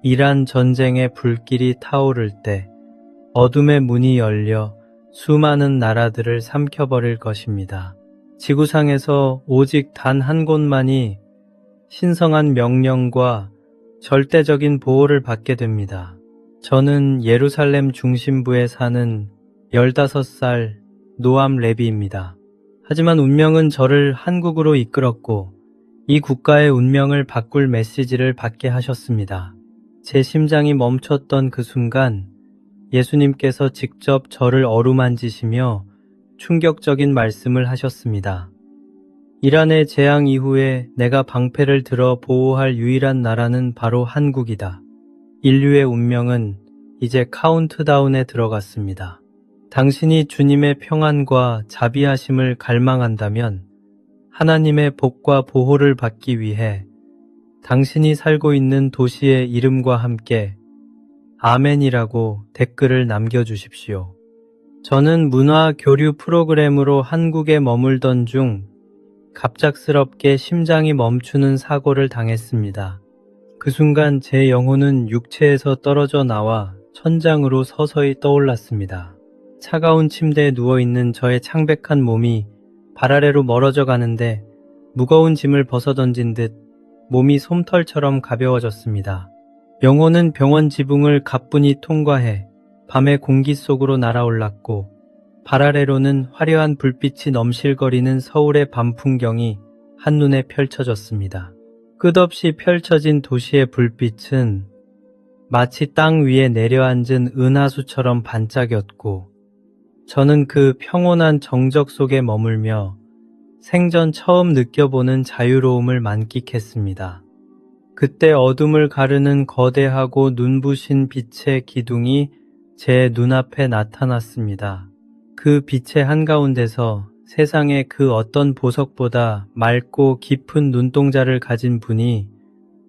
이란 전쟁의 불길이 타오를 때 어둠의 문이 열려 수많은 나라들을 삼켜버릴 것입니다. 지구상에서 오직 단 한 곳만이 신성한 명령과 절대적인 보호를 받게 됩니다. 저는 예루살렘 중심부에 사는 15살 노암 레비입니다. 하지만 운명은 저를 한국으로 이끌었고 이 국가의 운명을 바꿀 메시지를 받게 하셨습니다. 제 심장이 멈췄던 그 순간 예수님께서 직접 저를 어루만지시며 충격적인 말씀을 하셨습니다. 이란의 재앙 이후에 내가 방패를 들어 보호할 유일한 나라는 바로 한국이다. 인류의 운명은 이제 카운트다운에 들어갔습니다. 당신이 주님의 평안과 자비하심을 갈망한다면 하나님의 복과 보호를 받기 위해 당신이 살고 있는 도시의 이름과 함께 아멘이라고 댓글을 남겨주십시오. 저는 문화 교류 프로그램으로 한국에 머물던 중 갑작스럽게 심장이 멈추는 사고를 당했습니다. 그 순간 제 영혼은 육체에서 떨어져 나와 천장으로 서서히 떠올랐습니다. 차가운 침대에 누워있는 저의 창백한 몸이 발 아래로 멀어져 가는데 무거운 짐을 벗어던진 듯 몸이 솜털처럼 가벼워졌습니다. 영혼은 병원 지붕을 가뿐히 통과해 밤의 공기 속으로 날아올랐고 발 아래로는 화려한 불빛이 넘실거리는 서울의 밤 풍경이 한눈에 펼쳐졌습니다. 끝없이 펼쳐진 도시의 불빛은 마치 땅 위에 내려앉은 은하수처럼 반짝였고 저는 그 평온한 정적 속에 머물며 생전 처음 느껴보는 자유로움을 만끽했습니다. 그때 어둠을 가르는 거대하고 눈부신 빛의 기둥이 제 눈앞에 나타났습니다. 그 빛의 한가운데서 세상의 그 어떤 보석보다 맑고 깊은 눈동자를 가진 분이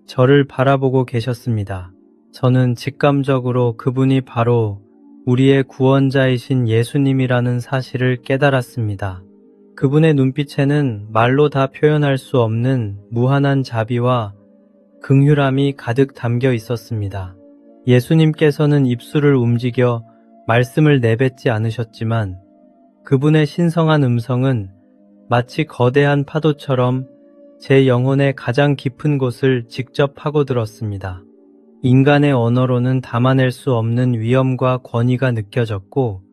저를 바라보고 계셨습니다. 저는 직감적으로 그분이 바로 우리의 구원자이신 예수님이라는 사실을 깨달았습니다. 그분의 눈빛에는 말로 다 표현할 수 없는 무한한 자비와 긍휼함이 가득 담겨 있었습니다. 예수님께서는 입술을 움직여 말씀을 내뱉지 않으셨지만 그분의 신성한 음성은 마치 거대한 파도처럼 제 영혼의 가장 깊은 곳을 직접 파고들었습니다. 인간의 언어로는 담아낼 수 없는 위엄과 권위가 느껴졌고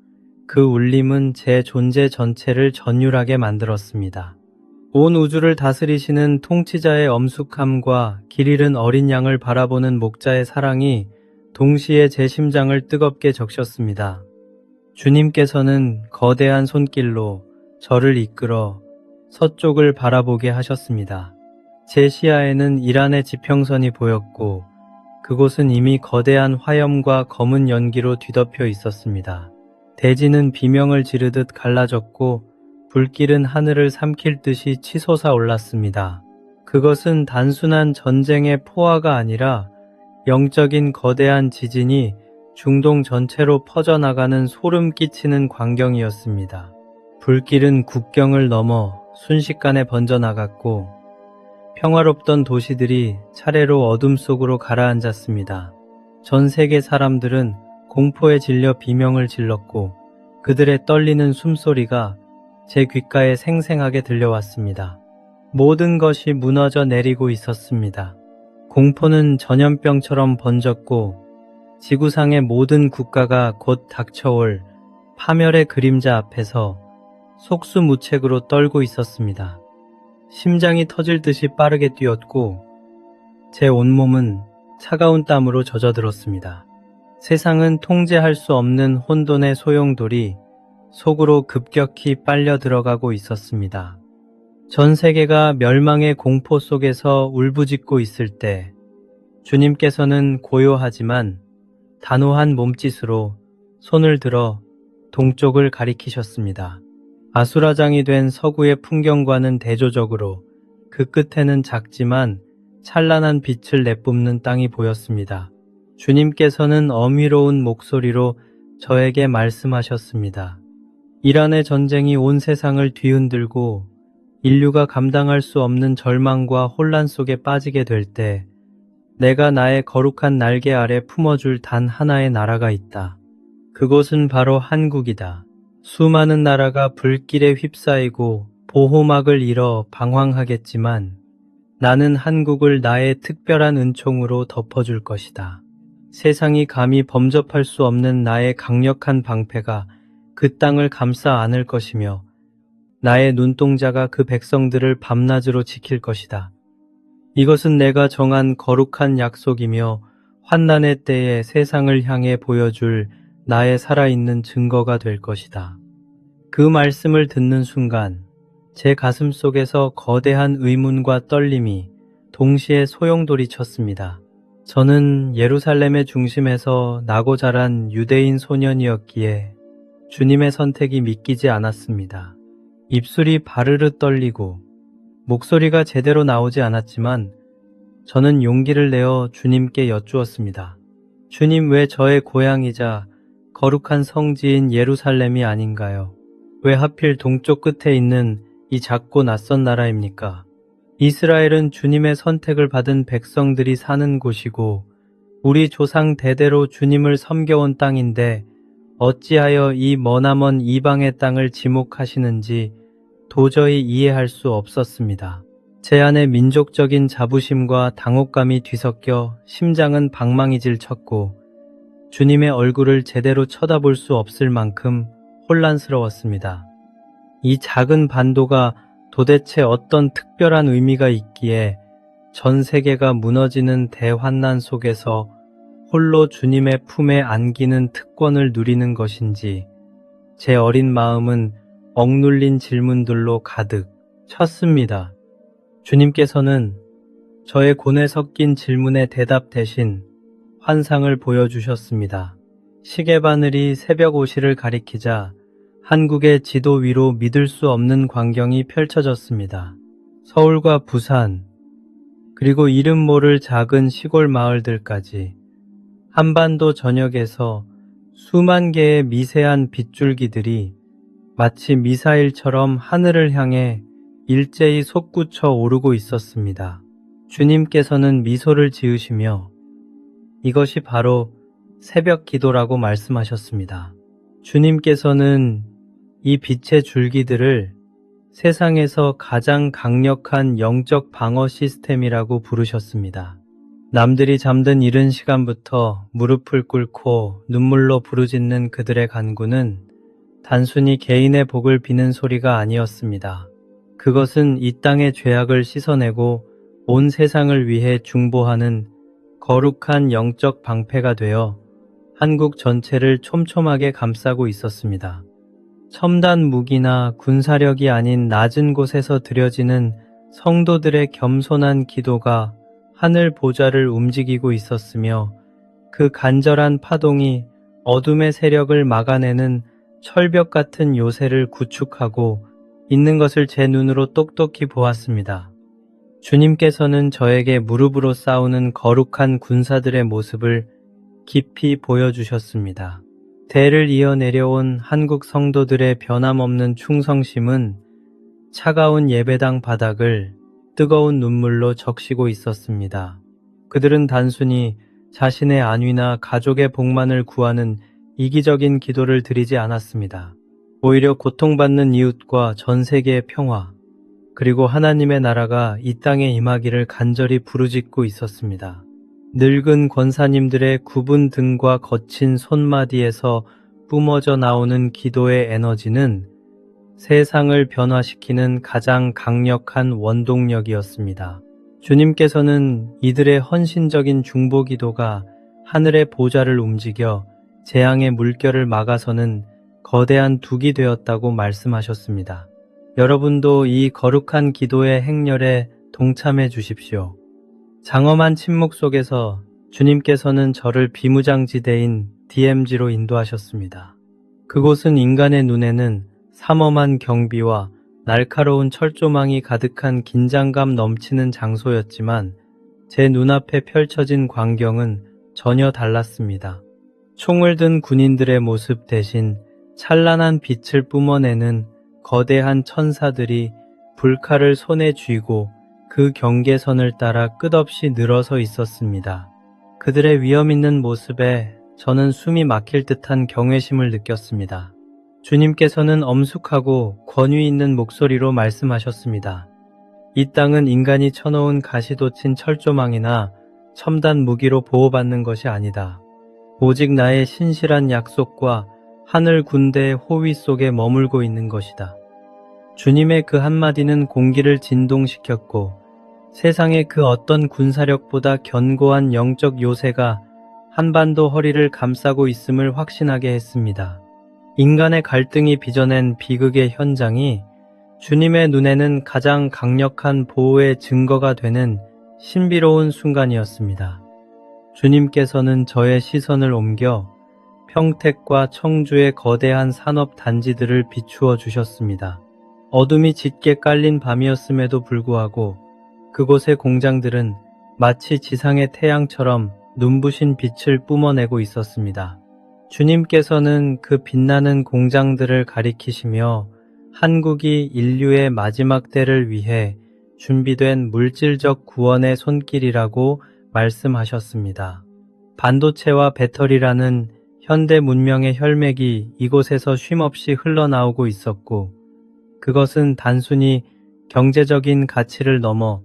그 울림은 제 존재 전체를 전율하게 만들었습니다. 온 우주를 다스리시는 통치자의 엄숙함과 길 잃은 어린 양을 바라보는 목자의 사랑이 동시에 제 심장을 뜨겁게 적셨습니다. 주님께서는 거대한 손길로 저를 이끌어 서쪽을 바라보게 하셨습니다. 제 시야에는 이란의 지평선이 보였고 그곳은 이미 거대한 화염과 검은 연기로 뒤덮여 있었습니다. 대지는 비명을 지르듯 갈라졌고 불길은 하늘을 삼킬 듯이 치솟아 올랐습니다. 그것은 단순한 전쟁의 포화가 아니라 영적인 거대한 지진이 중동 전체로 퍼져나가는 소름 끼치는 광경이었습니다. 불길은 국경을 넘어 순식간에 번져나갔고 평화롭던 도시들이 차례로 어둠 속으로 가라앉았습니다. 전 세계 사람들은 공포에 질려 비명을 질렀고 그들의 떨리는 숨소리가 제 귓가에 생생하게 들려왔습니다. 모든 것이 무너져 내리고 있었습니다. 공포는 전염병처럼 번졌고 지구상의 모든 국가가 곧 닥쳐올 파멸의 그림자 앞에서 속수무책으로 떨고 있었습니다. 심장이 터질 듯이 빠르게 뛰었고 제 온몸은 차가운 땀으로 젖어들었습니다. 세상은 통제할 수 없는 혼돈의 소용돌이 속으로 급격히 빨려 들어가고 있었습니다. 전 세계가 멸망의 공포 속에서 울부짖고 있을 때 주님께서는 고요하지만 단호한 몸짓으로 손을 들어 동쪽을 가리키셨습니다. 아수라장이 된 서구의 풍경과는 대조적으로 그 끝에는 작지만 찬란한 빛을 내뿜는 땅이 보였습니다. 주님께서는 어미로운 목소리로 저에게 말씀하셨습니다. 이란의 전쟁이 온 세상을 뒤흔들고 인류가 감당할 수 없는 절망과 혼란 속에 빠지게 될 때 내가 나의 거룩한 날개 아래 품어줄 단 하나의 나라가 있다. 그곳은 바로 한국이다. 수많은 나라가 불길에 휩싸이고 보호막을 잃어 방황하겠지만 나는 한국을 나의 특별한 은총으로 덮어줄 것이다. 세상이 감히 범접할 수 없는 나의 강력한 방패가 그 땅을 감싸 안을 것이며 나의 눈동자가 그 백성들을 밤낮으로 지킬 것이다. 이것은 내가 정한 거룩한 약속이며 환난의 때에 세상을 향해 보여줄 나의 살아있는 증거가 될 것이다. 그 말씀을 듣는 순간 제 가슴 속에서 거대한 의문과 떨림이 동시에 소용돌이쳤습니다. 저는 예루살렘의 중심에서 나고 자란 유대인 소년이었기에 주님의 선택이 믿기지 않았습니다. 입술이 바르르 떨리고 목소리가 제대로 나오지 않았지만 저는 용기를 내어 주님께 여쭈었습니다. 주님, 왜 저의 고향이자 거룩한 성지인 예루살렘이 아닌가요? 왜 하필 동쪽 끝에 있는 이 작고 낯선 나라입니까? 이스라엘은 주님의 선택을 받은 백성들이 사는 곳이고 우리 조상 대대로 주님을 섬겨온 땅인데 어찌하여 이 머나먼 이방의 땅을 지목하시는지 도저히 이해할 수 없었습니다. 제 안에 민족적인 자부심과 당혹감이 뒤섞여 심장은 방망이질 쳤고 주님의 얼굴을 제대로 쳐다볼 수 없을 만큼 혼란스러웠습니다. 이 작은 반도가 도대체 어떤 특별한 의미가 있기에 전 세계가 무너지는 대환난 속에서 홀로 주님의 품에 안기는 특권을 누리는 것인지 제 어린 마음은 억눌린 질문들로 가득 찼습니다. 주님께서는 저의 고뇌 섞인 질문의 대답 대신 환상을 보여주셨습니다. 시계바늘이 새벽 오시를 가리키자 한국의 지도 위로 믿을 수 없는 광경이 펼쳐졌습니다. 서울과 부산, 그리고 이름 모를 작은 시골 마을들까지 한반도 전역에서 수만 개의 미세한 빗줄기들이 마치 미사일처럼 하늘을 향해 일제히 솟구쳐 오르고 있었습니다. 주님께서는 미소를 지으시며 이것이 바로 새벽 기도라고 말씀하셨습니다. 주님께서는 이 빛의 줄기들을 세상에서 가장 강력한 영적 방어 시스템이라고 부르셨습니다. 남들이 잠든 이른 시간부터 무릎을 꿇고 눈물로 부르짖는 그들의 간구는 단순히 개인의 복을 비는 소리가 아니었습니다. 그것은 이 땅의 죄악을 씻어내고 온 세상을 위해 중보하는 거룩한 영적 방패가 되어 한국 전체를 촘촘하게 감싸고 있었습니다. 첨단 무기나 군사력이 아닌 낮은 곳에서 드려지는 성도들의 겸손한 기도가 하늘 보좌를 움직이고 있었으며 그 간절한 파동이 어둠의 세력을 막아내는 철벽 같은 요새를 구축하고 있는 것을 제 눈으로 똑똑히 보았습니다. 주님께서는 저에게 무릎으로 싸우는 거룩한 군사들의 모습을 깊이 보여주셨습니다. 대를 이어 내려온 한국 성도들의 변함없는 충성심은 차가운 예배당 바닥을 뜨거운 눈물로 적시고 있었습니다. 그들은 단순히 자신의 안위나 가족의 복만을 구하는 이기적인 기도를 드리지 않았습니다. 오히려 고통받는 이웃과 전 세계의 평화, 그리고 하나님의 나라가 이 땅에 임하기를 간절히 부르짖고 있었습니다. 늙은 권사님들의 굽은 등과 거친 손마디에서 뿜어져 나오는 기도의 에너지는 세상을 변화시키는 가장 강력한 원동력이었습니다. 주님께서는 이들의 헌신적인 중보 기도가 하늘의 보좌를 움직여 재앙의 물결을 막아서는 거대한 둑이 되었다고 말씀하셨습니다. 여러분도 이 거룩한 기도의 행렬에 동참해 주십시오. 장엄한 침묵 속에서 주님께서는 저를 비무장지대인 DMZ로 인도하셨습니다. 그곳은 인간의 눈에는 삼엄한 경비와 날카로운 철조망이 가득한 긴장감 넘치는 장소였지만 제 눈앞에 펼쳐진 광경은 전혀 달랐습니다. 총을 든 군인들의 모습 대신 찬란한 빛을 뿜어내는 거대한 천사들이 불칼을 손에 쥐고 그 경계선을 따라 끝없이 늘어서 있었습니다. 그들의 위험 있는 모습에 저는 숨이 막힐 듯한 경외심을 느꼈습니다. 주님께서는 엄숙하고 권위 있는 목소리로 말씀하셨습니다. 이 땅은 인간이 쳐놓은 가시돋친 철조망이나 첨단 무기로 보호받는 것이 아니다. 오직 나의 신실한 약속과 하늘 군대의 호위 속에 머물고 있는 것이다. 주님의 그 한마디는 공기를 진동시켰고 세상의 그 어떤 군사력보다 견고한 영적 요새가 한반도 허리를 감싸고 있음을 확신하게 했습니다. 인간의 갈등이 빚어낸 비극의 현장이 주님의 눈에는 가장 강력한 보호의 증거가 되는 신비로운 순간이었습니다. 주님께서는 저의 시선을 옮겨 평택과 청주의 거대한 산업 단지들을 비추어 주셨습니다. 어둠이 짙게 깔린 밤이었음에도 불구하고 그곳의 공장들은 마치 지상의 태양처럼 눈부신 빛을 뿜어내고 있었습니다. 주님께서는 그 빛나는 공장들을 가리키시며 한국이 인류의 마지막 때를 위해 준비된 물질적 구원의 손길이라고 말씀하셨습니다. 반도체와 배터리라는 현대 문명의 혈맥이 이곳에서 쉼없이 흘러나오고 있었고 그것은 단순히 경제적인 가치를 넘어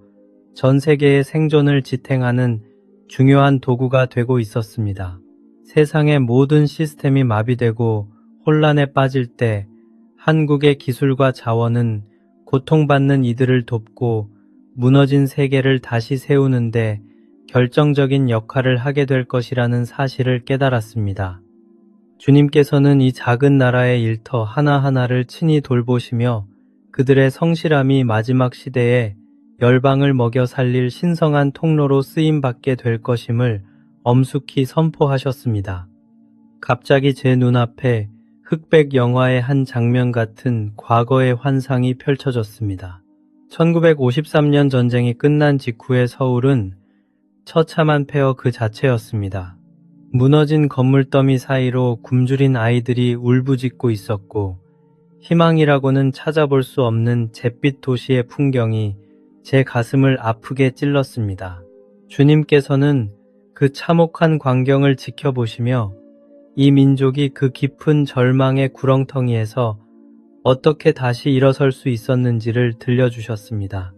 전 세계의 생존을 지탱하는 중요한 도구가 되고 있었습니다. 세상의 모든 시스템이 마비되고 혼란에 빠질 때 한국의 기술과 자원은 고통받는 이들을 돕고 무너진 세계를 다시 세우는데 결정적인 역할을 하게 될 것이라는 사실을 깨달았습니다. 주님께서는 이 작은 나라의 일터 하나하나를 친히 돌보시며 그들의 성실함이 마지막 시대에 열방을 먹여 살릴 신성한 통로로 쓰임받게 될 것임을 엄숙히 선포하셨습니다. 갑자기 제 눈앞에 흑백 영화의 한 장면 같은 과거의 환상이 펼쳐졌습니다. 1953년 전쟁이 끝난 직후의 서울은 처참한 폐허 그 자체였습니다. 무너진 건물더미 사이로 굶주린 아이들이 울부짖고 있었고 희망이라고는 찾아볼 수 없는 잿빛 도시의 풍경이 제 가슴을 아프게 찔렀습니다. 주님께서는 그 참혹한 광경을 지켜보시며 이 민족이 그 깊은 절망의 구렁텅이에서 어떻게 다시 일어설 수 있었는지를 들려주셨습니다.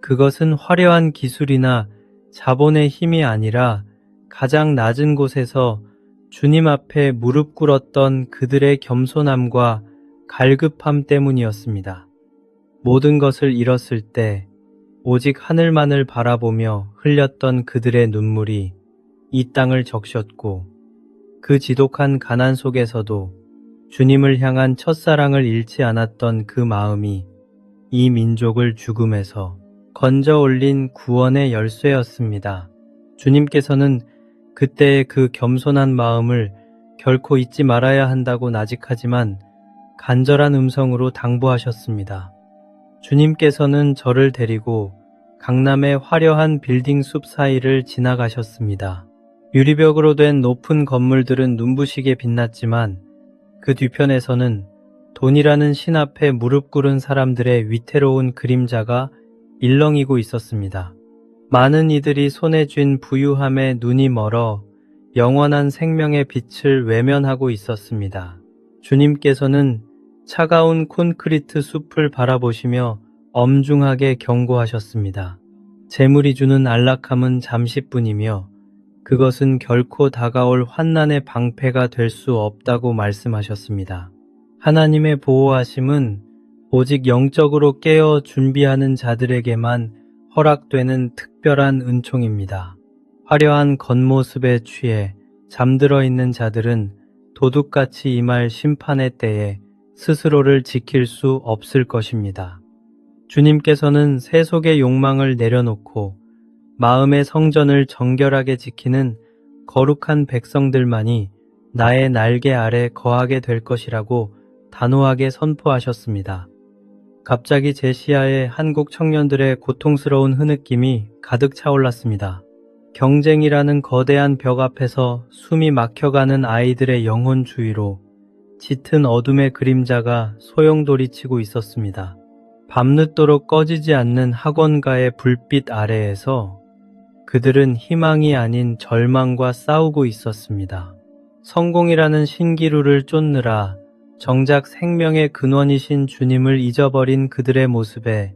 그것은 화려한 기술이나 자본의 힘이 아니라 가장 낮은 곳에서 주님 앞에 무릎 꿇었던 그들의 겸손함과 갈급함 때문이었습니다. 모든 것을 잃었을 때 오직 하늘만을 바라보며 흘렸던 그들의 눈물이 이 땅을 적셨고 그 지독한 가난 속에서도 주님을 향한 첫사랑을 잃지 않았던 그 마음이 이 민족을 죽음에서 건져 올린 구원의 열쇠였습니다. 주님께서는 그때의 그 겸손한 마음을 결코 잊지 말아야 한다고 나직하지만 간절한 음성으로 당부하셨습니다. 주님께서는 저를 데리고 강남의 화려한 빌딩 숲 사이를 지나가셨습니다. 유리벽으로 된 높은 건물들은 눈부시게 빛났지만 그 뒤편에서는 돈이라는 신 앞에 무릎 꿇은 사람들의 위태로운 그림자가 일렁이고 있었습니다. 많은 이들이 손에 쥔 부유함에 눈이 멀어 영원한 생명의 빛을 외면하고 있었습니다. 주님께서는 차가운 콘크리트 숲을 바라보시며 엄중하게 경고하셨습니다. 재물이 주는 안락함은 잠시뿐이며 그것은 결코 다가올 환난의 방패가 될 수 없다고 말씀하셨습니다. 하나님의 보호하심은 오직 영적으로 깨어 준비하는 자들에게만 허락되는 특별한 은총입니다. 화려한 겉모습에 취해 잠들어 있는 자들은 도둑같이 임할 심판의 때에 스스로를 지킬 수 없을 것입니다. 주님께서는 세속의 욕망을 내려놓고 마음의 성전을 정결하게 지키는 거룩한 백성들만이 나의 날개 아래 거하게 될 것이라고 단호하게 선포하셨습니다. 갑자기 제 시야에 한국 청년들의 고통스러운 흐느낌이 가득 차올랐습니다. 경쟁이라는 거대한 벽 앞에서 숨이 막혀가는 아이들의 영혼 주위로 짙은 어둠의 그림자가 소용돌이치고 있었습니다. 밤늦도록 꺼지지 않는 학원가의 불빛 아래에서 그들은 희망이 아닌 절망과 싸우고 있었습니다. 성공이라는 신기루를 쫓느라 정작 생명의 근원이신 주님을 잊어버린 그들의 모습에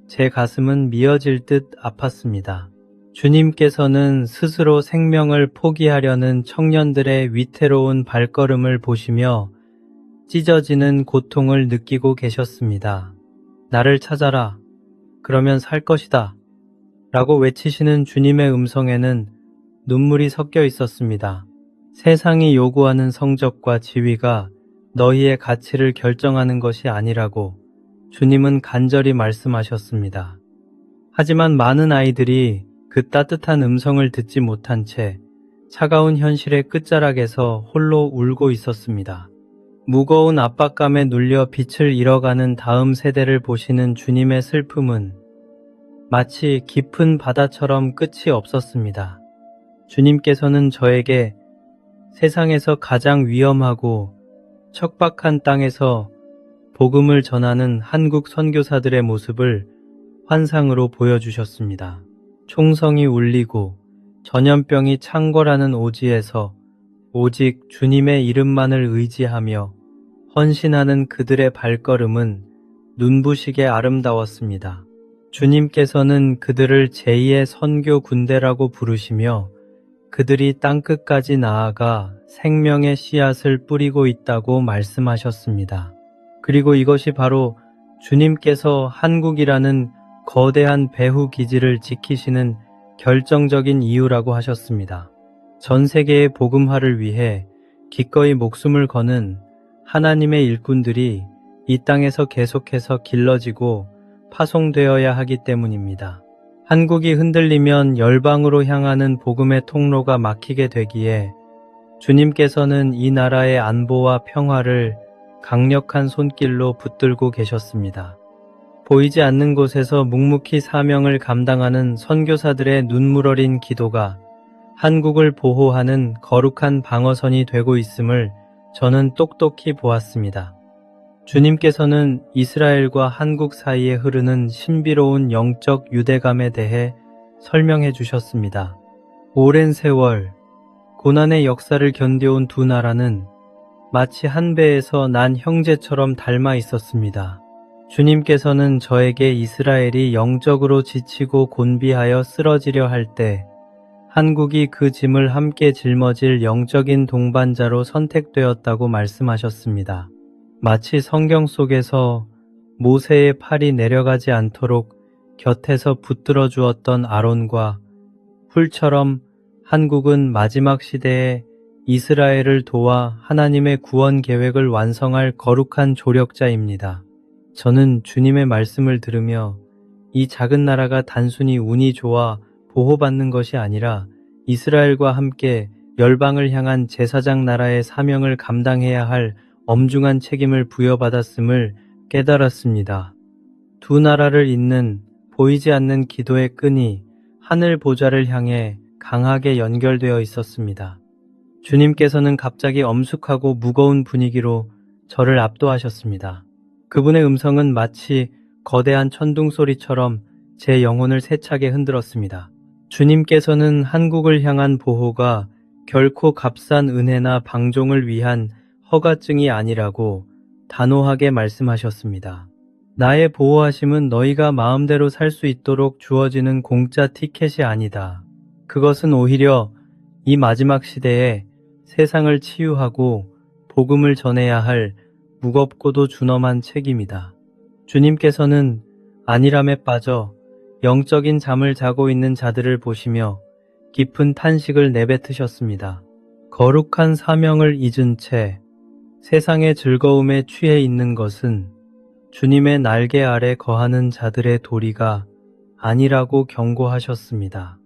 제 가슴은 미어질 듯 아팠습니다. 주님께서는 스스로 생명을 포기하려는 청년들의 위태로운 발걸음을 보시며 찢어지는 고통을 느끼고 계셨습니다. 나를 찾아라. 그러면 살 것이다. 라고 외치시는 주님의 음성에는 눈물이 섞여 있었습니다. 세상이 요구하는 성적과 지위가 너희의 가치를 결정하는 것이 아니라고 주님은 간절히 말씀하셨습니다. 하지만 많은 아이들이 그 따뜻한 음성을 듣지 못한 채 차가운 현실의 끝자락에서 홀로 울고 있었습니다. 무거운 압박감에 눌려 빛을 잃어가는 다음 세대를 보시는 주님의 슬픔은 마치 깊은 바다처럼 끝이 없었습니다. 주님께서는 저에게 세상에서 가장 위험하고 척박한 땅에서 복음을 전하는 한국 선교사들의 모습을 환상으로 보여주셨습니다. 총성이 울리고 전염병이 창궐하는 오지에서 오직 주님의 이름만을 의지하며 헌신하는 그들의 발걸음은 눈부시게 아름다웠습니다. 주님께서는 그들을 제2의 선교 군대라고 부르시며 그들이 땅끝까지 나아가 생명의 씨앗을 뿌리고 있다고 말씀하셨습니다. 그리고 이것이 바로 주님께서 한국이라는 거대한 배후 기지를 지키시는 결정적인 이유라고 하셨습니다. 전 세계의 복음화를 위해 기꺼이 목숨을 거는 하나님의 일꾼들이 이 땅에서 계속해서 길러지고 파송되어야 하기 때문입니다. 한국이 흔들리면 열방으로 향하는 복음의 통로가 막히게 되기에 주님께서는 이 나라의 안보와 평화를 강력한 손길로 붙들고 계셨습니다. 보이지 않는 곳에서 묵묵히 사명을 감당하는 선교사들의 눈물 어린 기도가 한국을 보호하는 거룩한 방어선이 되고 있음을 저는 똑똑히 보았습니다. 주님께서는 이스라엘과 한국 사이에 흐르는 신비로운 영적 유대감에 대해 설명해 주셨습니다. 오랜 세월, 고난의 역사를 견뎌온 두 나라는 마치 한 배에서 난 형제처럼 닮아 있었습니다. 주님께서는 저에게 이스라엘이 영적으로 지치고 곤비하여 쓰러지려 할 때 한국이 그 짐을 함께 짊어질 영적인 동반자로 선택되었다고 말씀하셨습니다. 마치 성경 속에서 모세의 팔이 내려가지 않도록 곁에서 붙들어 주었던 아론과 훌처럼 한국은 마지막 시대에 이스라엘을 도와 하나님의 구원 계획을 완성할 거룩한 조력자입니다. 저는 주님의 말씀을 들으며 이 작은 나라가 단순히 운이 좋아 보호받는 것이 아니라 이스라엘과 함께 열방을 향한 제사장 나라의 사명을 감당해야 할 엄중한 책임을 부여받았음을 깨달았습니다. 두 나라를 잇는 보이지 않는 기도의 끈이 하늘 보좌를 향해 강하게 연결되어 있었습니다. 주님께서는 갑자기 엄숙하고 무거운 분위기로 저를 압도하셨습니다. 그분의 음성은 마치 거대한 천둥 소리처럼 제 영혼을 세차게 흔들었습니다. 주님께서는 한국을 향한 보호가 결코 값싼 은혜나 방종을 위한 허가증이 아니라고 단호하게 말씀하셨습니다. 나의 보호하심은 너희가 마음대로 살 수 있도록 주어지는 공짜 티켓이 아니다. 그것은 오히려 이 마지막 시대에 세상을 치유하고 복음을 전해야 할 무겁고도 준엄한 책임이다. 주님께서는 안일함에 빠져 영적인 잠을 자고 있는 자들을 보시며 깊은 탄식을 내뱉으셨습니다. 거룩한 사명을 잊은 채 세상의 즐거움에 취해 있는 것은 주님의 날개 아래 거하는 자들의 도리가 아니라고 경고하셨습니다.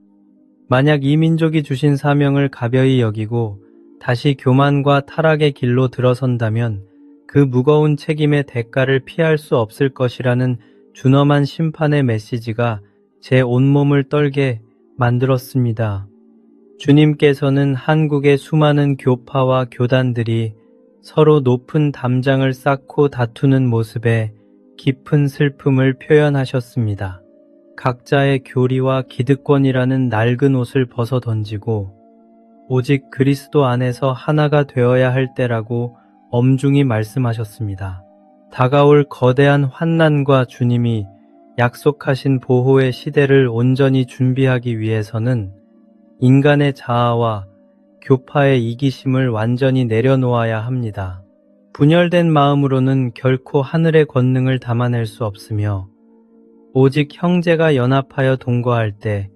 만약 이 민족이 주신 사명을 가벼이 여기고 다시 교만과 타락의 길로 들어선다면 그 무거운 책임의 대가를 피할 수 없을 것이라는 준엄한 심판의 메시지가 제 온몸을 떨게 만들었습니다. 주님께서는 한국의 수많은 교파와 교단들이 서로 높은 담장을 쌓고 다투는 모습에 깊은 슬픔을 표현하셨습니다. 각자의 교리와 기득권이라는 낡은 옷을 벗어 던지고 오직 그리스도 안에서 하나가 되어야 할 때라고 엄중히 말씀하셨습니다. 다가올 거대한 환난과 주님이 약속하신 보호의 시대를 온전히 준비하기 위해서는 인간의 자아와 교파의 이기심을 완전히 내려놓아야 합니다. 분열된 마음으로는 결코 하늘의 권능을 담아낼 수 없으며 오직 형제가 연합하여 동거할 때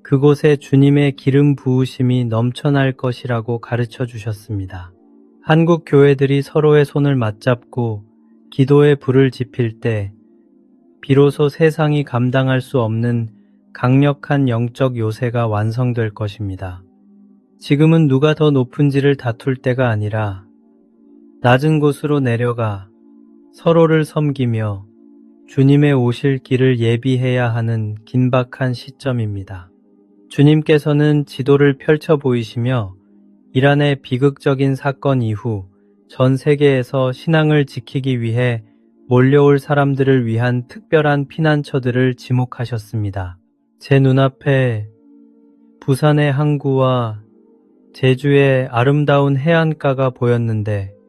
그곳에 주님의 기름 부으심이 넘쳐날 것이라고 가르쳐 주셨습니다. 한국 교회들이 서로의 손을 맞잡고 기도의 불을 지필 때 비로소 세상이 감당할 수 없는 강력한 영적 요새가 완성될 것입니다. 지금은 누가 더 높은지를 다툴 때가 아니라 낮은 곳으로 내려가 서로를 섬기며 주님의 오실 길을 예비해야 하는 긴박한 시점입니다. 주님께서는 지도를 펼쳐 보이시며 이란의 비극적인 사건 이후 전 세계에서 신앙을 지키기 위해 몰려올 사람들을 위한 특별한 피난처들을 지목하셨습니다. 제 눈앞에 부산의 항구와 제주의 아름다운 해안가가 보였는데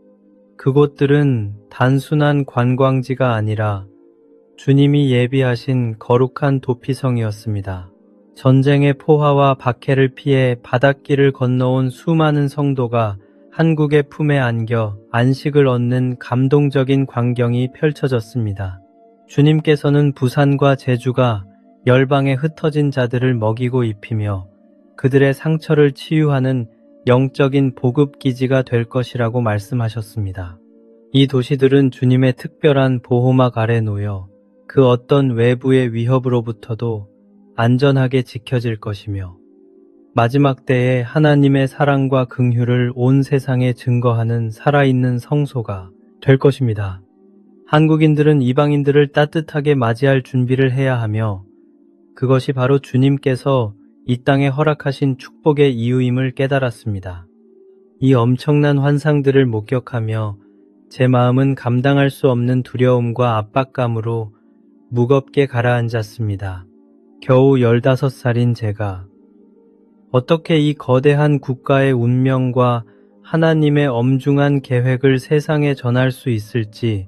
그곳들은 단순한 관광지가 아니라 주님이 예비하신 거룩한 도피성이었습니다. 전쟁의 포화와 박해를 피해 바닷길을 건너온 수많은 성도가 한국의 품에 안겨 안식을 얻는 감동적인 광경이 펼쳐졌습니다. 주님께서는 부산과 제주가 열방에 흩어진 자들을 먹이고 입히며 그들의 상처를 치유하는 영적인 보급기지가 될 것이라고 말씀하셨습니다. 이 도시들은 주님의 특별한 보호막 아래 놓여 그 어떤 외부의 위협으로부터도 안전하게 지켜질 것이며 마지막 때에 하나님의 사랑과 긍휼을 온 세상에 증거하는 살아있는 성소가 될 것입니다. 한국인들은 이방인들을 따뜻하게 맞이할 준비를 해야 하며 그것이 바로 주님께서 이 땅에 허락하신 축복의 이유임을 깨달았습니다. 이 엄청난 환상들을 목격하며 제 마음은 감당할 수 없는 두려움과 압박감으로 무겁게 가라앉았습니다. 겨우 15살인 제가 어떻게 이 거대한 국가의 운명과 하나님의 엄중한 계획을 세상에 전할 수 있을지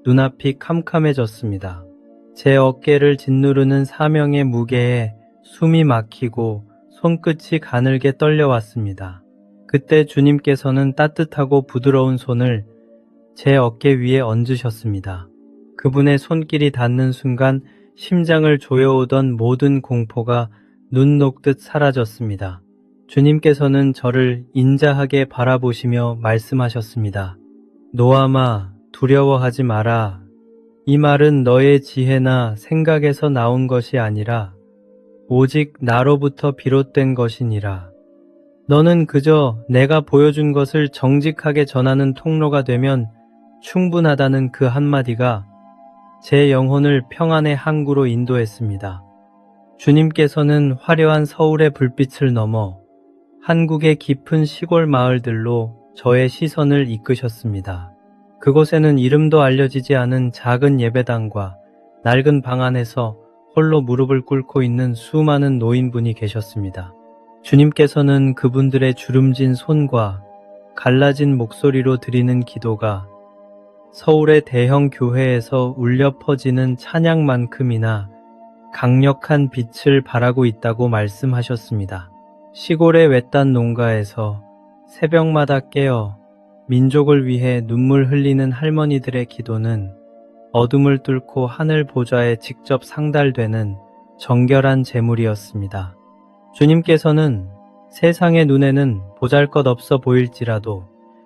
눈앞이 캄캄해졌습니다. 제 어깨를 짓누르는 사명의 무게에 숨이 막히고 손끝이 가늘게 떨려왔습니다. 그때 주님께서는 따뜻하고 부드러운 손을 제 어깨 위에 얹으셨습니다. 그분의 손길이 닿는 순간 심장을 조여오던 모든 공포가 눈 녹듯 사라졌습니다. 주님께서는 저를 인자하게 바라보시며 말씀하셨습니다. 노아마, 두려워하지 마라. 이 말은 너의 지혜나 생각에서 나온 것이 아니라 오직 나로부터 비롯된 것이니라. 너는 그저 내가 보여준 것을 정직하게 전하는 통로가 되면 충분하다는 그 한마디가 제 영혼을 평안의 항구로 인도했습니다. 주님께서는 화려한 서울의 불빛을 넘어 한국의 깊은 시골 마을들로 저의 시선을 이끄셨습니다. 그곳에는 이름도 알려지지 않은 작은 예배당과 낡은 방 안에서 홀로 무릎을 꿇고 있는 수많은 노인분이 계셨습니다. 주님께서는 그분들의 주름진 손과 갈라진 목소리로 드리는 기도가 서울의 대형 교회에서 울려 퍼지는 찬양만큼이나 강력한 빛을 발하고 있다고 말씀하셨습니다. 시골의 외딴 농가에서 새벽마다 깨어 민족을 위해 눈물 흘리는 할머니들의 기도는 어둠을 뚫고 하늘 보좌에 직접 상달되는 정결한 제물이었습니다. 주님께서는 세상의 눈에는 보잘것없어 보일지라도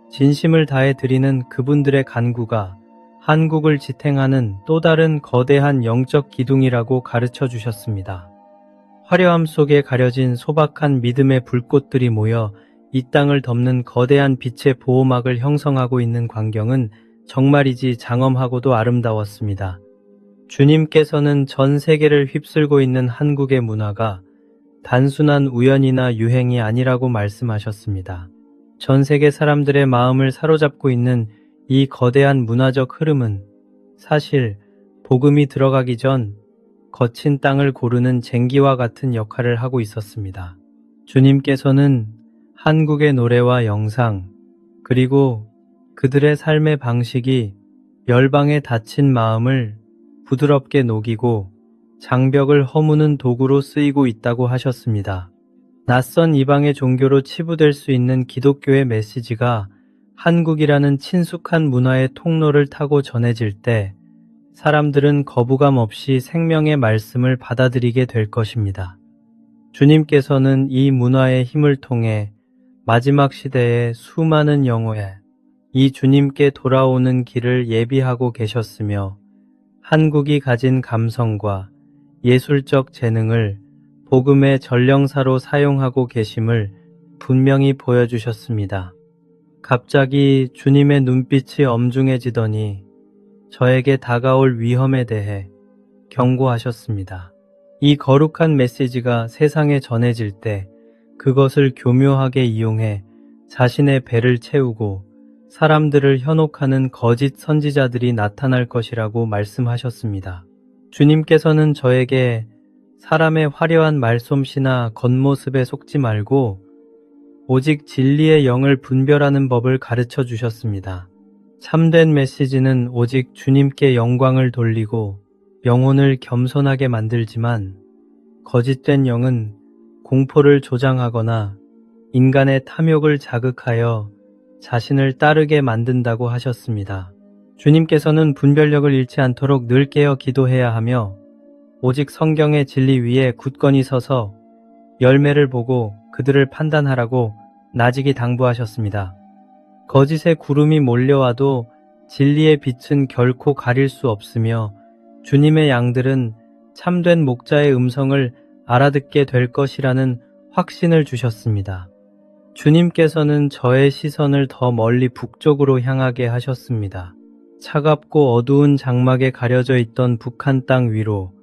진심을 다해 드리는 그분들의 간구가 한국을 지탱하는 또 다른 거대한 영적 기둥이라고 가르쳐 주셨습니다. 화려함 속에 가려진 소박한 믿음의 불꽃들이 모여 이 땅을 덮는 거대한 빛의 보호막을 형성하고 있는 광경은 정말이지 장엄하고도 아름다웠습니다. 주님께서는 전 세계를 휩쓸고 있는 한국의 문화가 단순한 우연이나 유행이 아니라고 말씀하셨습니다. 전 세계 사람들의 마음을 사로잡고 있는 이 거대한 문화적 흐름은 사실 복음이 들어가기 전 거친 땅을 고르는 쟁기와 같은 역할을 하고 있었습니다. 주님께서는 한국의 노래와 영상, 그리고 그들의 삶의 방식이 열방의 다친 마음을 부드럽게 녹이고 장벽을 허무는 도구로 쓰이고 있다고 하셨습니다. 낯선 이방의 종교로 치부될 수 있는 기독교의 메시지가 한국이라는 친숙한 문화의 통로를 타고 전해질 때 사람들은 거부감 없이 생명의 말씀을 받아들이게 될 것입니다. 주님께서는 이 문화의 힘을 통해 마지막 시대의 수많은 영혼에 이 주님께 돌아오는 길을 예비하고 계셨으며 한국이 가진 감성과 예술적 재능을 복음의 전령사로 사용하고 계심을 분명히 보여주셨습니다. 갑자기 주님의 눈빛이 엄중해지더니 저에게 다가올 위험에 대해 경고하셨습니다. 이 거룩한 메시지가 세상에 전해질 때 그것을 교묘하게 이용해 자신의 배를 채우고 사람들을 현혹하는 거짓 선지자들이 나타날 것이라고 말씀하셨습니다. 주님께서는 저에게 사람의 화려한 말솜씨나 겉모습에 속지 말고 오직 진리의 영을 분별하는 법을 가르쳐 주셨습니다. 참된 메시지는 오직 주님께 영광을 돌리고 영혼을 겸손하게 만들지만 거짓된 영은 공포를 조장하거나 인간의 탐욕을 자극하여 자신을 따르게 만든다고 하셨습니다. 주님께서는 분별력을 잃지 않도록 늘 깨어 기도해야 하며 오직 성경의 진리 위에 굳건히 서서 열매를 보고 그들을 판단하라고 나직이 당부하셨습니다. 거짓의 구름이 몰려와도 진리의 빛은 결코 가릴 수 없으며 주님의 양들은 참된 목자의 음성을 알아듣게 될 것이라는 확신을 주셨습니다. 주님께서는 저의 시선을 더 멀리 북쪽으로 향하게 하셨습니다. 차갑고 어두운 장막에 가려져 있던 북한 땅 위로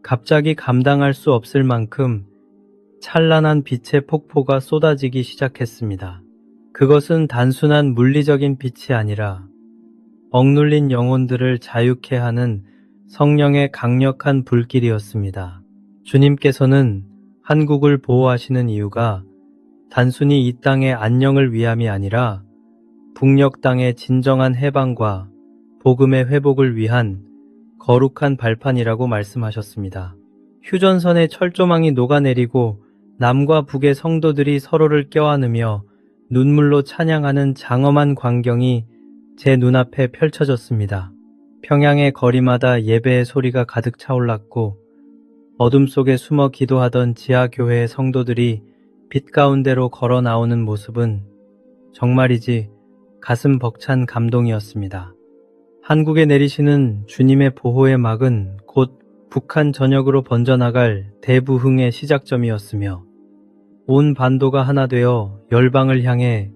갑자기 감당할 수 없을 만큼 찬란한 빛의 폭포가 쏟아지기 시작했습니다. 그것은 단순한 물리적인 빛이 아니라 억눌린 영혼들을 자유케 하는 성령의 강력한 불길이었습니다. 주님께서는 한국을 보호하시는 이유가 단순히 이 땅의 안녕을 위함이 아니라 북녘 땅의 진정한 해방과 복음의 회복을 위한 거룩한 발판이라고 말씀하셨습니다. 휴전선의 철조망이 녹아내리고 남과 북의 성도들이 서로를 껴안으며 눈물로 찬양하는 장엄한 광경이 제 눈앞에 펼쳐졌습니다. 평양의 거리마다 예배의 소리가 가득 차올랐고 어둠 속에 숨어 기도하던 지하교회의 성도들이 빛 가운데로 걸어 나오는 모습은 정말이지 가슴 벅찬 감동이었습니다. 한국에 내리시는 주님의 보호의 막은 곧 북한 전역으로 번져나갈 대부흥의 시작점이었으며 온 반도가 하나 되어 열방을 향해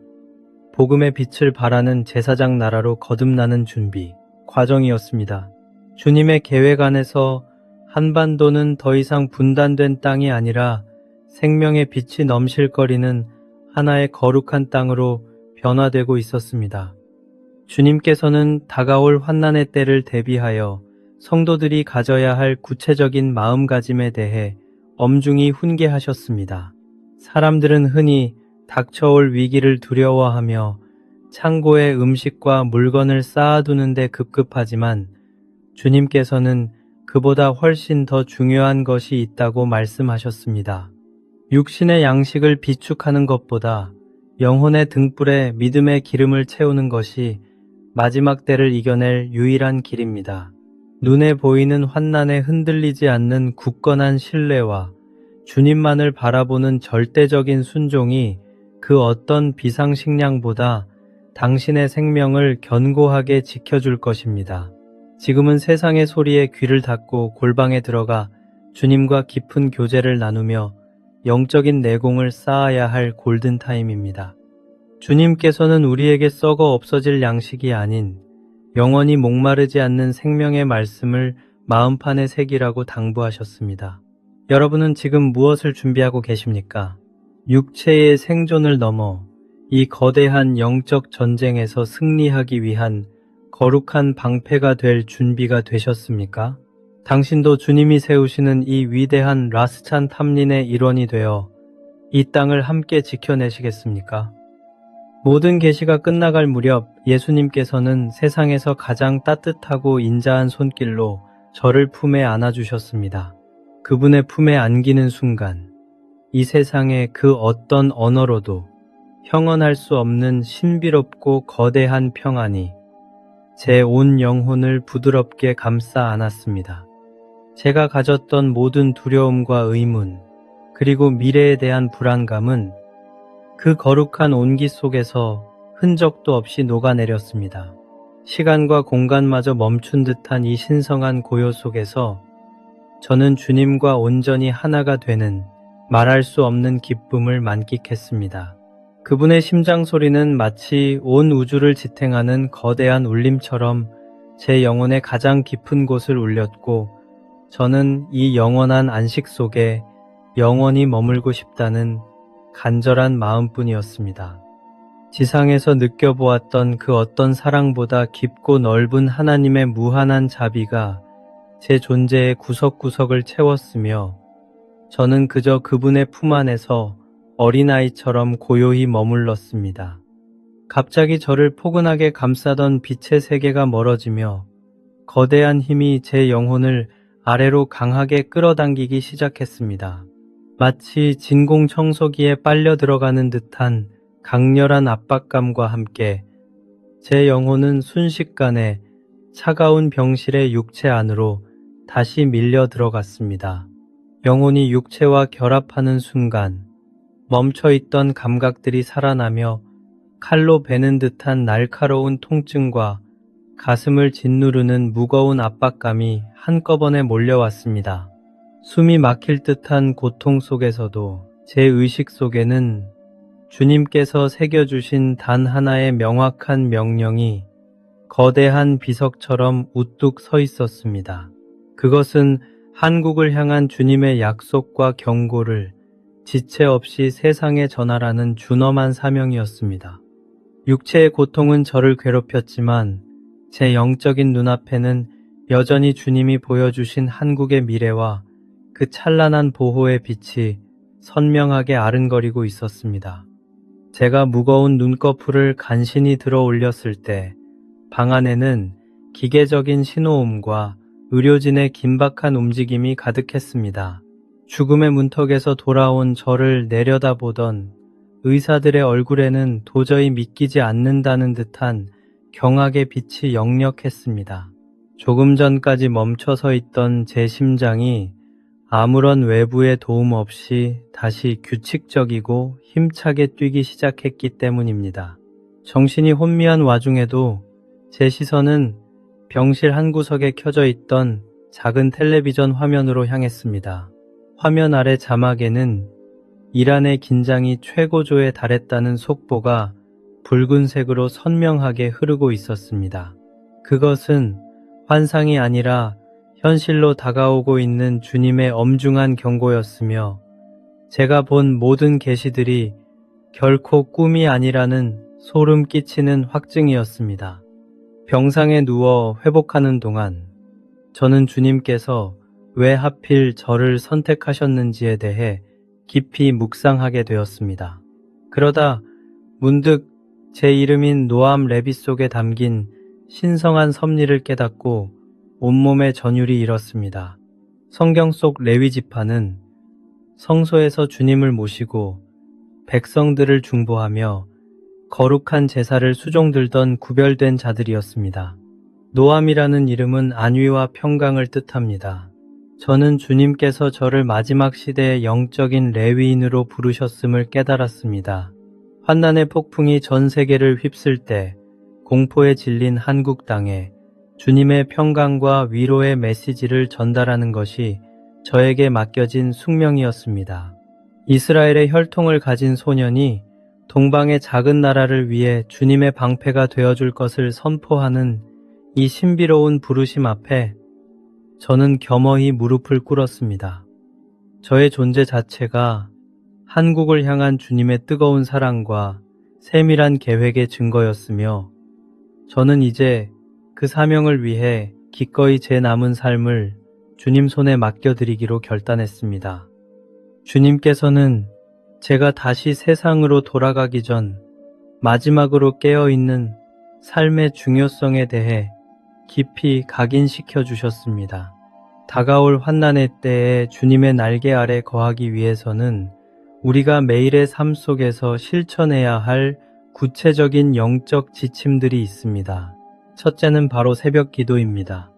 복음의 빛을 발하는 제사장 나라로 거듭나는 준비 과정이었습니다. 주님의 계획 안에서 한반도는 더 이상 분단된 땅이 아니라 생명의 빛이 넘실거리는 하나의 거룩한 땅으로 변화되고 있었습니다. 주님께서는 다가올 환난의 때를 대비하여 성도들이 가져야 할 구체적인 마음가짐에 대해 엄중히 훈계하셨습니다. 사람들은 흔히 닥쳐올 위기를 두려워하며 창고에 음식과 물건을 쌓아두는데 급급하지만 주님께서는 그보다 훨씬 더 중요한 것이 있다고 말씀하셨습니다. 육신의 양식을 비축하는 것보다 영혼의 등불에 믿음의 기름을 채우는 것이 마지막 때를 이겨낼 유일한 길입니다. 눈에 보이는 환난에 흔들리지 않는 굳건한 신뢰와 주님만을 바라보는 절대적인 순종이 그 어떤 비상식량보다 당신의 생명을 견고하게 지켜줄 것입니다. 지금은 세상의 소리에 귀를 닫고 골방에 들어가 주님과 깊은 교제를 나누며 영적인 내공을 쌓아야 할 골든타임입니다. 주님께서는 우리에게 썩어 없어질 양식이 아닌 영원히 목마르지 않는 생명의 말씀을 마음판에 새기라고 당부하셨습니다. 여러분은 지금 무엇을 준비하고 계십니까? 육체의 생존을 넘어 이 거대한 영적 전쟁에서 승리하기 위한 거룩한 방패가 될 준비가 되셨습니까? 당신도 주님이 세우시는 이 위대한 라스찬 탐린의 일원이 되어 이 땅을 함께 지켜내시겠습니까? 모든 계시가 끝나갈 무렵 예수님께서는 세상에서 가장 따뜻하고 인자한 손길로 저를 품에 안아주셨습니다. 그분의 품에 안기는 순간 이 세상의 그 어떤 언어로도 형언할 수 없는 신비롭고 거대한 평안이 제 온 영혼을 부드럽게 감싸 안았습니다. 제가 가졌던 모든 두려움과 의문, 그리고 미래에 대한 불안감은 그 거룩한 온기 속에서 흔적도 없이 녹아내렸습니다. 시간과 공간마저 멈춘 듯한 이 신성한 고요 속에서 저는 주님과 온전히 하나가 되는 말할 수 없는 기쁨을 만끽했습니다. 그분의 심장 소리는 마치 온 우주를 지탱하는 거대한 울림처럼 제 영혼의 가장 깊은 곳을 울렸고, 저는 이 영원한 안식 속에 영원히 머물고 싶다는 간절한 마음뿐이었습니다. 지상에서 느껴보았던 그 어떤 사랑보다 깊고 넓은 하나님의 무한한 자비가 제 존재의 구석구석을 채웠으며, 저는 그저 그분의 품 안에서 어린아이처럼 고요히 머물렀습니다. 갑자기 저를 포근하게 감싸던 빛의 세계가 멀어지며 거대한 힘이 제 영혼을 아래로 강하게 끌어당기기 시작했습니다. 마치 진공청소기에 빨려 들어가는 듯한 강렬한 압박감과 함께 제 영혼은 순식간에 차가운 병실의 육체 안으로 다시 밀려 들어갔습니다. 영혼이 육체와 결합하는 순간 멈춰있던 감각들이 살아나며 칼로 베는 듯한 날카로운 통증과 가슴을 짓누르는 무거운 압박감이 한꺼번에 몰려왔습니다. 숨이 막힐 듯한 고통 속에서도 제 의식 속에는 주님께서 새겨주신 단 하나의 명확한 명령이 거대한 비석처럼 우뚝 서 있었습니다. 그것은 한국을 향한 주님의 약속과 경고를 지체 없이 세상에 전하라는 준엄한 사명이었습니다. 육체의 고통은 저를 괴롭혔지만 제 영적인 눈앞에는 여전히 주님이 보여주신 한국의 미래와 그 찬란한 보호의 빛이 선명하게 아른거리고 있었습니다. 제가 무거운 눈꺼풀을 간신히 들어 올렸을 때 방 안에는 기계적인 신호음과 의료진의 긴박한 움직임이 가득했습니다. 죽음의 문턱에서 돌아온 저를 내려다보던 의사들의 얼굴에는 도저히 믿기지 않는다는 듯한 경악의 빛이 역력했습니다. 조금 전까지 멈춰서 있던 제 심장이 아무런 외부의 도움 없이 다시 규칙적이고 힘차게 뛰기 시작했기 때문입니다. 정신이 혼미한 와중에도 제 시선은 병실 한 구석에 켜져 있던 작은 텔레비전 화면으로 향했습니다. 화면 아래 자막에는 이란의 긴장이 최고조에 달했다는 속보가 붉은색으로 선명하게 흐르고 있었습니다. 그것은 환상이 아니라 현실로 다가오고 있는 주님의 엄중한 경고였으며, 제가 본 모든 계시들이 결코 꿈이 아니라는 소름 끼치는 확증이었습니다. 병상에 누워 회복하는 동안 저는 주님께서 왜 하필 저를 선택하셨는지에 대해 깊이 묵상하게 되었습니다. 그러다 문득 제 이름인 노암 레비 속에 담긴 신성한 섭리를 깨닫고 온몸에 전율이 일었습니다. 성경 속 레위 지파는 성소에서 주님을 모시고 백성들을 중보하며 거룩한 제사를 수종들던 구별된 자들이었습니다. 노암이라는 이름은 안위와 평강을 뜻합니다. 저는 주님께서 저를 마지막 시대의 영적인 레위인으로 부르셨음을 깨달았습니다. 환난의 폭풍이 전 세계를 휩쓸 때 공포에 질린 한국 땅에 주님의 평강과 위로의 메시지를 전달하는 것이 저에게 맡겨진 숙명이었습니다. 이스라엘의 혈통을 가진 소년이 동방의 작은 나라를 위해 주님의 방패가 되어줄 것을 선포하는 이 신비로운 부르심 앞에 저는 겸허히 무릎을 꿇었습니다. 저의 존재 자체가 한국을 향한 주님의 뜨거운 사랑과 세밀한 계획의 증거였으며, 저는 이제 그 사명을 위해 기꺼이 제 남은 삶을 주님 손에 맡겨드리기로 결단했습니다. 주님께서는 제가 다시 세상으로 돌아가기 전 마지막으로 깨어있는 삶의 중요성에 대해 깊이 각인시켜 주셨습니다. 다가올 환난의 때에 주님의 날개 아래 거하기 위해서는 우리가 매일의 삶 속에서 실천해야 할 구체적인 영적 지침들이 있습니다. 첫째는 바로 새벽 기도입니다.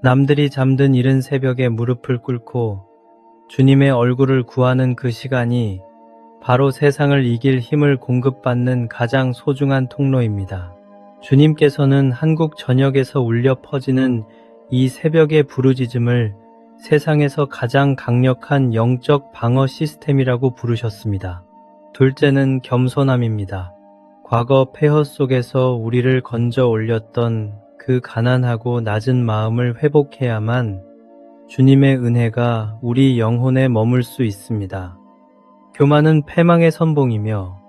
남들이 잠든 이른 새벽에 무릎을 꿇고 주님의 얼굴을 구하는 그 시간이 바로 세상을 이길 힘을 공급받는 가장 소중한 통로입니다. 주님께서는 한국 전역에서 울려 퍼지는 이 새벽의 부르짖음을 세상에서 가장 강력한 영적 방어 시스템이라고 부르셨습니다. 둘째는 겸손함입니다. 과거 폐허 속에서 우리를 건져 올렸던 그 가난하고 낮은 마음을 회복해야만 주님의 은혜가 우리 영혼에 머물 수 있습니다. 교만은 패망의 선봉이며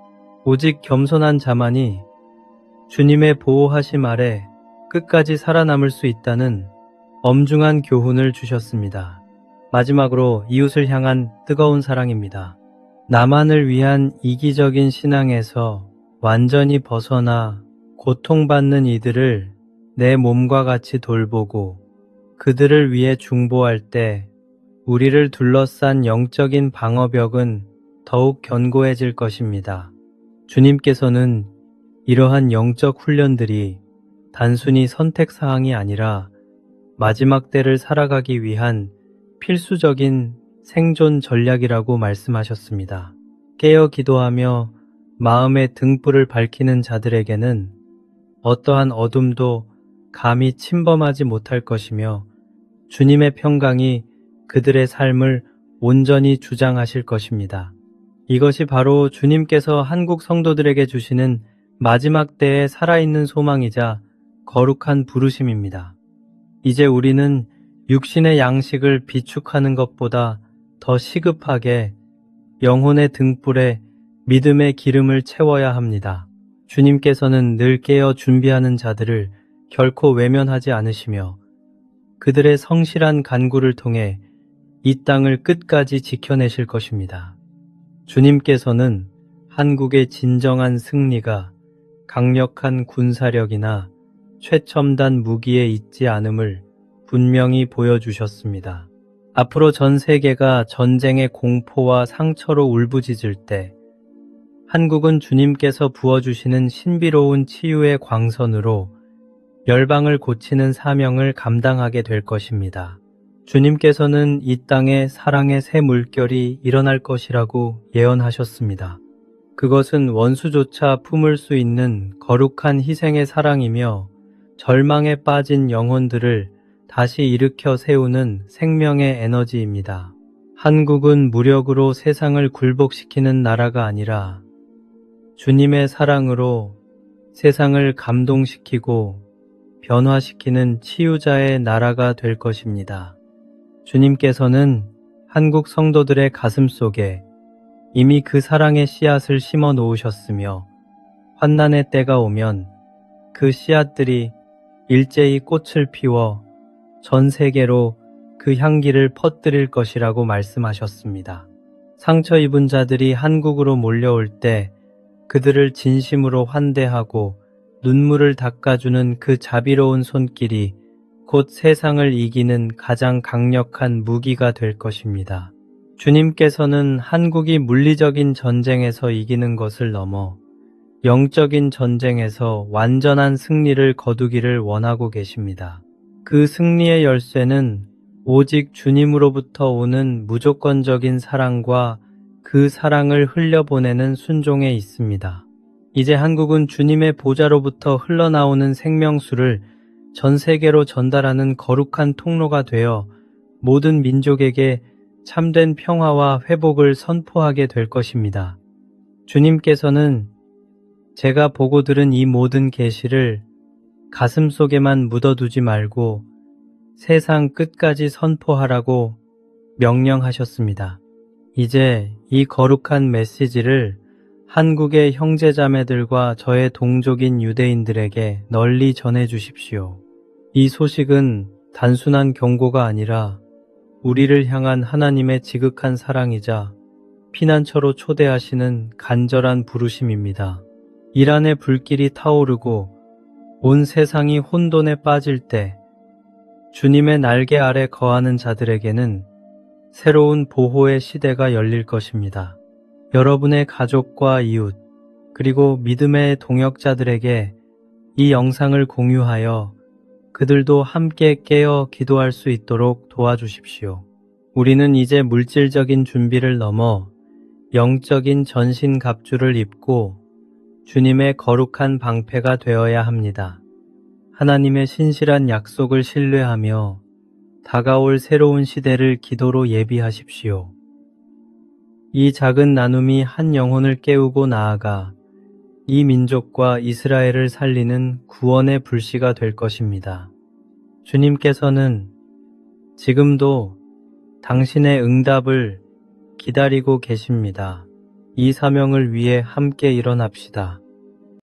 오직 겸손한 자만이 주님의 보호하심 아래 끝까지 살아남을 수 있다는 엄중한 교훈을 주셨습니다. 마지막으로 이웃을 향한 뜨거운 사랑입니다. 나만을 위한 이기적인 신앙에서 완전히 벗어나 고통받는 이들을 내 몸과 같이 돌보고 그들을 위해 중보할 때 우리를 둘러싼 영적인 방어벽은 더욱 견고해질 것입니다. 주님께서는 이러한 영적 훈련들이 단순히 선택사항이 아니라 마지막 때를 살아가기 위한 필수적인 생존 전략이라고 말씀하셨습니다. 깨어 기도하며 마음의 등불을 밝히는 자들에게는 어떠한 어둠도 감히 침범하지 못할 것이며 주님의 평강이 그들의 삶을 온전히 주장하실 것입니다. 이것이 바로 주님께서 한국 성도들에게 주시는 마지막 때의 살아있는 소망이자 거룩한 부르심입니다. 이제 우리는 육신의 양식을 비축하는 것보다 더 시급하게 영혼의 등불에 믿음의 기름을 채워야 합니다. 주님께서는 늘 깨어 준비하는 자들을 결코 외면하지 않으시며 그들의 성실한 간구를 통해 이 땅을 끝까지 지켜내실 것입니다. 주님께서는 한국의 진정한 승리가 강력한 군사력이나 최첨단 무기에 있지 않음을 분명히 보여주셨습니다. 앞으로 전 세계가 전쟁의 공포와 상처로 울부짖을 때 한국은 주님께서 부어주시는 신비로운 치유의 광선으로 열방을 고치는 사명을 감당하게 될 것입니다. 주님께서는 이 땅에 사랑의 새 물결이 일어날 것이라고 예언하셨습니다. 그것은 원수조차 품을 수 있는 거룩한 희생의 사랑이며 절망에 빠진 영혼들을 다시 일으켜 세우는 생명의 에너지입니다. 한국은 무력으로 세상을 굴복시키는 나라가 아니라 주님의 사랑으로 세상을 감동시키고 변화시키는 치유자의 나라가 될 것입니다. 주님께서는 한국 성도들의 가슴 속에 이미 그 사랑의 씨앗을 심어 놓으셨으며 환난의 때가 오면 그 씨앗들이 일제히 꽃을 피워 전 세계로 그 향기를 퍼뜨릴 것이라고 말씀하셨습니다. 상처 입은 자들이 한국으로 몰려올 때 그들을 진심으로 환대하고 눈물을 닦아주는 그 자비로운 손길이 곧 세상을 이기는 가장 강력한 무기가 될 것입니다. 주님께서는 한국이 물리적인 전쟁에서 이기는 것을 넘어 영적인 전쟁에서 완전한 승리를 거두기를 원하고 계십니다. 그 승리의 열쇠는 오직 주님으로부터 오는 무조건적인 사랑과 그 사랑을 흘려보내는 순종에 있습니다. 이제 한국은 주님의 보좌로부터 흘러나오는 생명수를 전 세계로 전달하는 거룩한 통로가 되어 모든 민족에게 참된 평화와 회복을 선포하게 될 것입니다. 주님께서는 제가 보고 들은 이 모든 계시를 가슴 속에만 묻어두지 말고 세상 끝까지 선포하라고 명령하셨습니다. 이제 이 거룩한 메시지를 한국의 형제자매들과 저의 동족인 유대인들에게 널리 전해 주십시오. 이 소식은 단순한 경고가 아니라 우리를 향한 하나님의 지극한 사랑이자 피난처로 초대하시는 간절한 부르심입니다. 이란의 불길이 타오르고 온 세상이 혼돈에 빠질 때 주님의 날개 아래 거하는 자들에게는 새로운 보호의 시대가 열릴 것입니다. 여러분의 가족과 이웃, 그리고 믿음의 동역자들에게 이 영상을 공유하여 그들도 함께 깨어 기도할 수 있도록 도와주십시오. 우리는 이제 물질적인 준비를 넘어 영적인 전신갑주를 입고 주님의 거룩한 방패가 되어야 합니다. 하나님의 신실한 약속을 신뢰하며 다가올 새로운 시대를 기도로 예비하십시오. 이 작은 나눔이 한 영혼을 깨우고 나아가 이 민족과 이스라엘을 살리는 구원의 불씨가 될 것입니다. 주님께서는 지금도 당신의 응답을 기다리고 계십니다. 이 사명을 위해 함께 일어납시다.